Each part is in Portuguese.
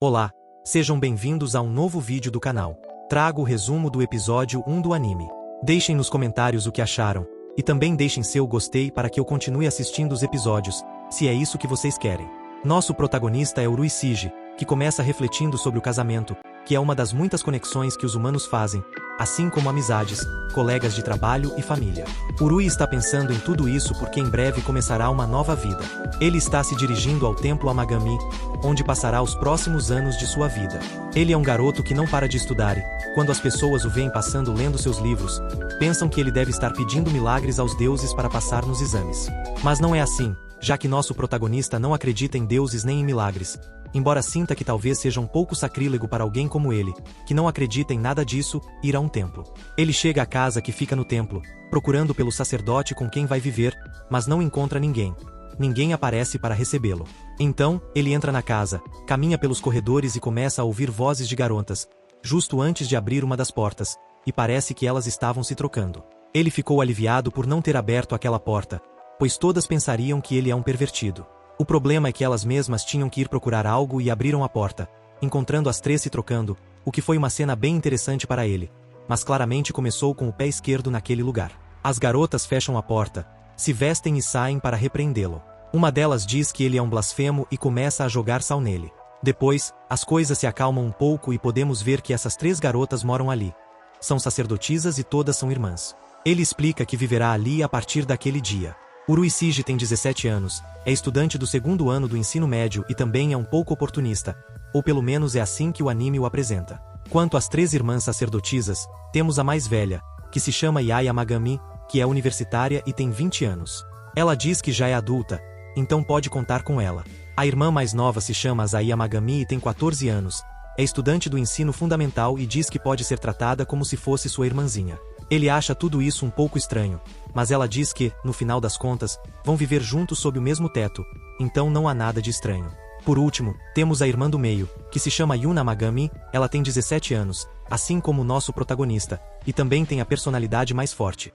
Olá, sejam bem-vindos a um novo vídeo do canal. Trago o resumo do episódio 1 do anime. Deixem nos comentários o que acharam, e também deixem seu gostei para que eu continue assistindo os episódios, se é isso que vocês querem. Nosso protagonista é Urui Sigi, que começa refletindo sobre o casamento, que é uma das muitas conexões que os humanos fazem, assim como amizades, colegas de trabalho e família. Urui está pensando em tudo isso porque em breve começará uma nova vida. Ele está se dirigindo ao templo Amagami, onde passará os próximos anos de sua vida. Ele é um garoto que não para de estudar e, quando as pessoas o veem passando lendo seus livros, pensam que ele deve estar pedindo milagres aos deuses para passar nos exames. Mas não é assim, já que nosso protagonista não acredita em deuses nem em milagres. Embora sinta que talvez seja um pouco sacrílego para alguém como ele, que não acredita em nada disso, ir a um templo. Ele chega à casa que fica no templo, procurando pelo sacerdote com quem vai viver, mas não encontra ninguém. Ninguém aparece para recebê-lo. Então, ele entra na casa, caminha pelos corredores e começa a ouvir vozes de garotas, justo antes de abrir uma das portas, e parece que elas estavam se trocando. Ele ficou aliviado por não ter aberto aquela porta, pois todas pensariam que ele é um pervertido. O problema é que elas mesmas tinham que ir procurar algo e abriram a porta, encontrando as três se trocando, o que foi uma cena bem interessante para ele, mas claramente começou com o pé esquerdo naquele lugar. As garotas fecham a porta, se vestem e saem para repreendê-lo. Uma delas diz que ele é um blasfemo e começa a jogar sal nele. Depois, as coisas se acalmam um pouco e podemos ver que essas três garotas moram ali. São sacerdotisas e todas são irmãs. Ele explica que viverá ali a partir daquele dia. Urui Sigi tem 17 anos, é estudante do segundo ano do ensino médio e também é um pouco oportunista, ou pelo menos é assim que o anime o apresenta. Quanto às três irmãs sacerdotisas, temos a mais velha, que se chama Yaya Amagami, que é universitária e tem 20 anos. Ela diz que já é adulta, então pode contar com ela. A irmã mais nova se chama Azai Amagami e tem 14 anos, é estudante do ensino fundamental e diz que pode ser tratada como se fosse sua irmãzinha. Ele acha tudo isso um pouco estranho, mas ela diz que, no final das contas, vão viver juntos sob o mesmo teto, então não há nada de estranho. Por último, temos a irmã do meio, que se chama Yuna Amagami, ela tem 17 anos, assim como o nosso protagonista, e também tem a personalidade mais forte.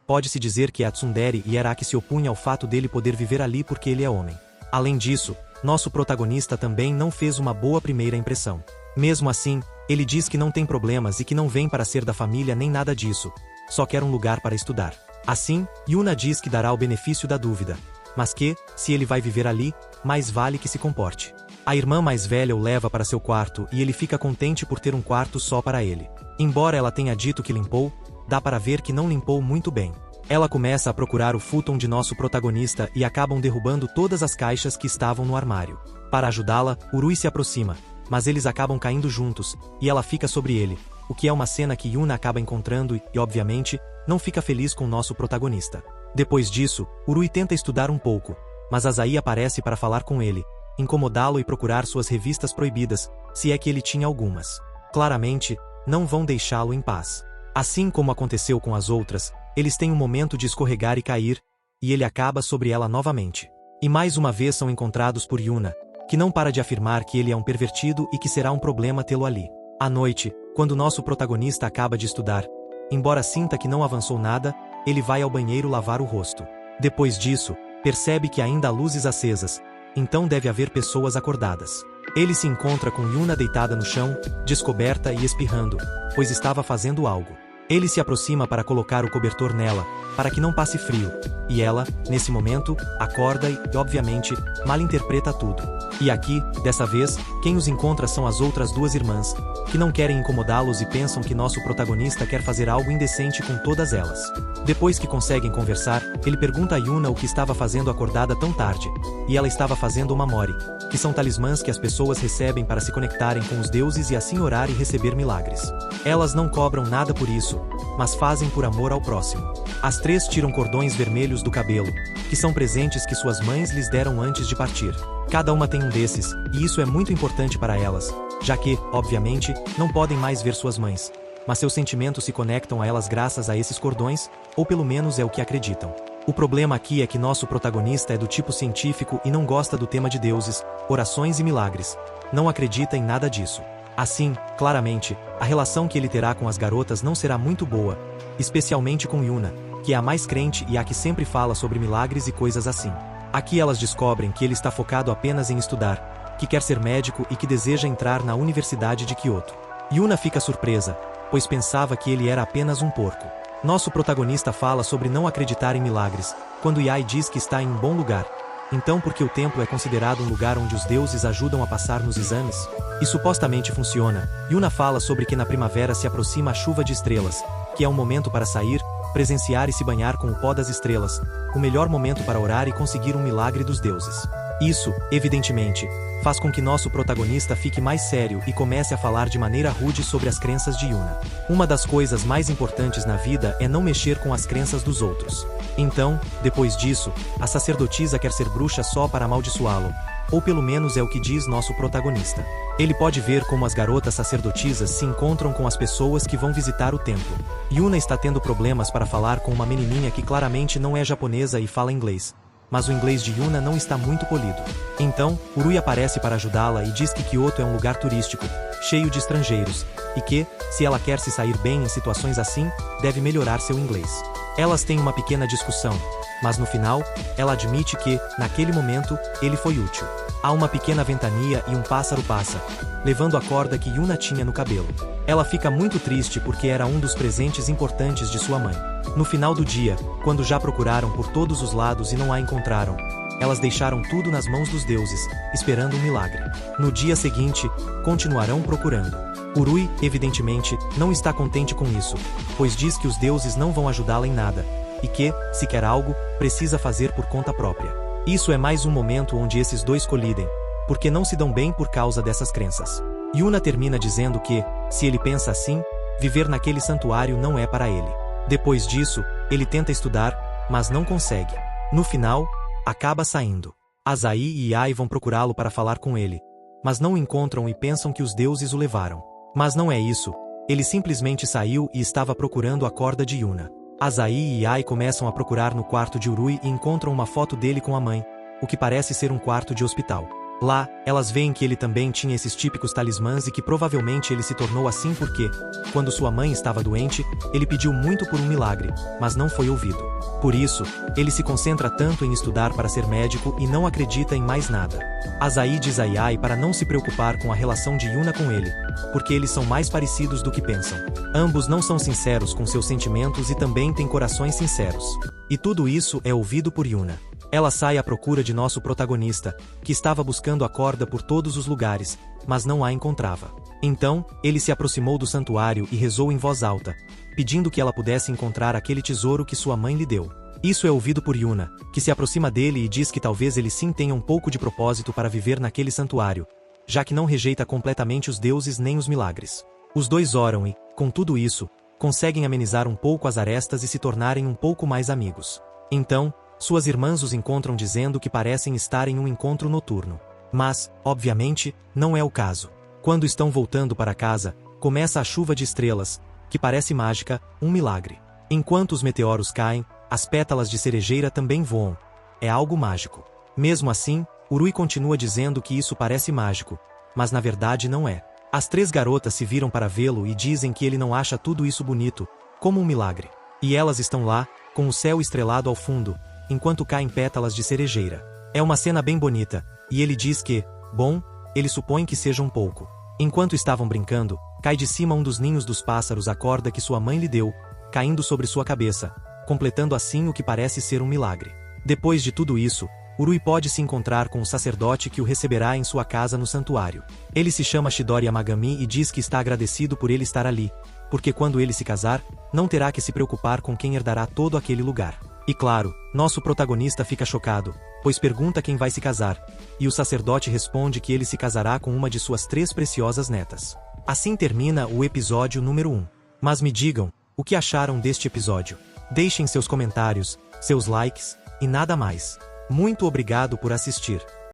Pode-se dizer que é a tsundere e era a que se opunha ao fato dele poder viver ali porque ele é homem. Além disso, nosso protagonista também não fez uma boa primeira impressão. Mesmo assim, ele diz que não tem problemas e que não vem para ser da família nem nada disso, só quer um lugar para estudar. Assim, Yuna diz que dará o benefício da dúvida, mas que, se ele vai viver ali, mais vale que se comporte. A irmã mais velha o leva para seu quarto e ele fica contente por ter um quarto só para ele. Embora ela tenha dito que limpou, dá para ver que não limpou muito bem. Ela começa a procurar o futon de nosso protagonista e acabam derrubando todas as caixas que estavam no armário. Para ajudá-la, Urui se aproxima, mas eles acabam caindo juntos, e ela fica sobre ele, o que é uma cena que Yuna acaba encontrando e, obviamente, não fica feliz com nosso protagonista. Depois disso, Urui tenta estudar um pouco, mas Azai aparece para falar com ele, incomodá-lo e procurar suas revistas proibidas, se é que ele tinha algumas. Claramente, não vão deixá-lo em paz. Assim como aconteceu com as outras, eles têm um momento de escorregar e cair, e ele acaba sobre ela novamente. E mais uma vez são encontrados por Yuna, que não para de afirmar que ele é um pervertido e que será um problema tê-lo ali. À noite, quando nosso protagonista acaba de estudar, embora sinta que não avançou nada, ele vai ao banheiro lavar o rosto. Depois disso, percebe que ainda há luzes acesas, então deve haver pessoas acordadas. Ele se encontra com Yuna deitada no chão, descoberta e espirrando, pois estava fazendo algo. Ele se aproxima para colocar o cobertor nela, para que não passe frio, e ela, nesse momento, acorda e, obviamente, malinterpreta tudo. E aqui, dessa vez, quem os encontra são as outras duas irmãs, que não querem incomodá-los e pensam que nosso protagonista quer fazer algo indecente com todas elas. Depois que conseguem conversar, ele pergunta a Yuna o que estava fazendo acordada tão tarde, e ela estava fazendo uma mori, que são talismãs que as pessoas recebem para se conectarem com os deuses e assim orar e receber milagres. Elas não cobram nada por isso, mas fazem por amor ao próximo. As três tiram cordões vermelhos do cabelo, que são presentes que suas mães lhes deram antes de partir. Cada uma tem um desses, e isso é muito importante para elas, já que, obviamente, não podem mais ver suas mães, mas seus sentimentos se conectam a elas graças a esses cordões, ou pelo menos é o que acreditam. O problema aqui é que nosso protagonista é do tipo científico e não gosta do tema de deuses, orações e milagres. Não acredita em nada disso. Assim, claramente, a relação que ele terá com as garotas não será muito boa, especialmente com Yuna, que é a mais crente e a que sempre fala sobre milagres e coisas assim. Aqui elas descobrem que ele está focado apenas em estudar, que quer ser médico e que deseja entrar na Universidade de Kyoto. Yuna fica surpresa, pois pensava que ele era apenas um porco. Nosso protagonista fala sobre não acreditar em milagres, quando Yae diz que está em um bom lugar. Então por que o templo é considerado um lugar onde os deuses ajudam a passar nos exames? E supostamente funciona. Yuna fala sobre que na primavera se aproxima a chuva de estrelas, que é um momento para sair, presenciar e se banhar com o pó das estrelas, o melhor momento para orar e conseguir um milagre dos deuses. Isso, evidentemente, faz com que nosso protagonista fique mais sério e comece a falar de maneira rude sobre as crenças de Yuna. Uma das coisas mais importantes na vida é não mexer com as crenças dos outros. Então, depois disso, a sacerdotisa quer ser bruxa só para amaldiçoá-lo, ou pelo menos é o que diz nosso protagonista. Ele pode ver como as garotas sacerdotisas se encontram com as pessoas que vão visitar o templo. Yuna está tendo problemas para falar com uma menininha que claramente não é japonesa e fala inglês. Mas o inglês de Yuna não está muito polido. Então, Urui aparece para ajudá-la e diz que Kyoto é um lugar turístico, cheio de estrangeiros, e que, se ela quer se sair bem em situações assim, deve melhorar seu inglês. Elas têm uma pequena discussão, mas no final, ela admite que, naquele momento, ele foi útil. Há uma pequena ventania e um pássaro passa, levando a corda que Yuna tinha no cabelo. Ela fica muito triste porque era um dos presentes importantes de sua mãe. No final do dia, quando já procuraram por todos os lados e não a encontraram, elas deixaram tudo nas mãos dos deuses, esperando um milagre. No dia seguinte, continuarão procurando. Urui, evidentemente, não está contente com isso, pois diz que os deuses não vão ajudá-la em nada, e que, se quer algo, precisa fazer por conta própria. Isso é mais um momento onde esses dois colidem, porque não se dão bem por causa dessas crenças. Yuna termina dizendo que, se ele pensa assim, viver naquele santuário não é para ele. Depois disso, ele tenta estudar, mas não consegue. No final, acaba saindo. Azai e Yae vão procurá-lo para falar com ele, mas não o encontram e pensam que os deuses o levaram. Mas não é isso, ele simplesmente saiu e estava procurando a corda de Yuna. Azai e Yae começam a procurar no quarto de Urui e encontram uma foto dele com a mãe, o que parece ser um quarto de hospital. Lá, elas veem que ele também tinha esses típicos talismãs e que provavelmente ele se tornou assim porque, quando sua mãe estava doente, ele pediu muito por um milagre, mas não foi ouvido. Por isso, ele se concentra tanto em estudar para ser médico e não acredita em mais nada. Azai diz a Yae para não se preocupar com a relação de Yuna com ele, porque eles são mais parecidos do que pensam. Ambos não são sinceros com seus sentimentos e também têm corações sinceros. E tudo isso é ouvido por Yuna. Ela sai à procura de nosso protagonista, que estava buscando a corda por todos os lugares, mas não a encontrava. Então, ele se aproximou do santuário e rezou em voz alta, pedindo que ela pudesse encontrar aquele tesouro que sua mãe lhe deu. Isso é ouvido por Yuna, que se aproxima dele e diz que talvez ele sim tenha um pouco de propósito para viver naquele santuário, já que não rejeita completamente os deuses nem os milagres. Os dois oram e, com tudo isso, conseguem amenizar um pouco as arestas e se tornarem um pouco mais amigos. Então, suas irmãs os encontram dizendo que parecem estar em um encontro noturno. Mas, obviamente, não é o caso. Quando estão voltando para casa, começa a chuva de estrelas, que parece mágica, um milagre. Enquanto os meteoros caem, as pétalas de cerejeira também voam. É algo mágico. Mesmo assim, Urui continua dizendo que isso parece mágico, mas na verdade não é. As três garotas se viram para vê-lo e dizem que ele não acha tudo isso bonito, como um milagre. E elas estão lá, com o céu estrelado ao fundo, enquanto caem pétalas de cerejeira. É uma cena bem bonita, e ele diz que, bom, ele supõe que seja um pouco. Enquanto estavam brincando, cai de cima um dos ninhos dos pássaros a corda que sua mãe lhe deu, caindo sobre sua cabeça, completando assim o que parece ser um milagre. Depois de tudo isso, Urui pode se encontrar com o sacerdote que o receberá em sua casa no santuário. Ele se chama Shidori Yamagami e diz que está agradecido por ele estar ali, porque quando ele se casar, não terá que se preocupar com quem herdará todo aquele lugar. E claro, nosso protagonista fica chocado, pois pergunta quem vai se casar, e o sacerdote responde que ele se casará com uma de suas 3 preciosas netas. Assim termina o episódio número 1. Mas me digam, o que acharam deste episódio? Deixem seus comentários, seus likes, e nada mais. Muito obrigado por assistir.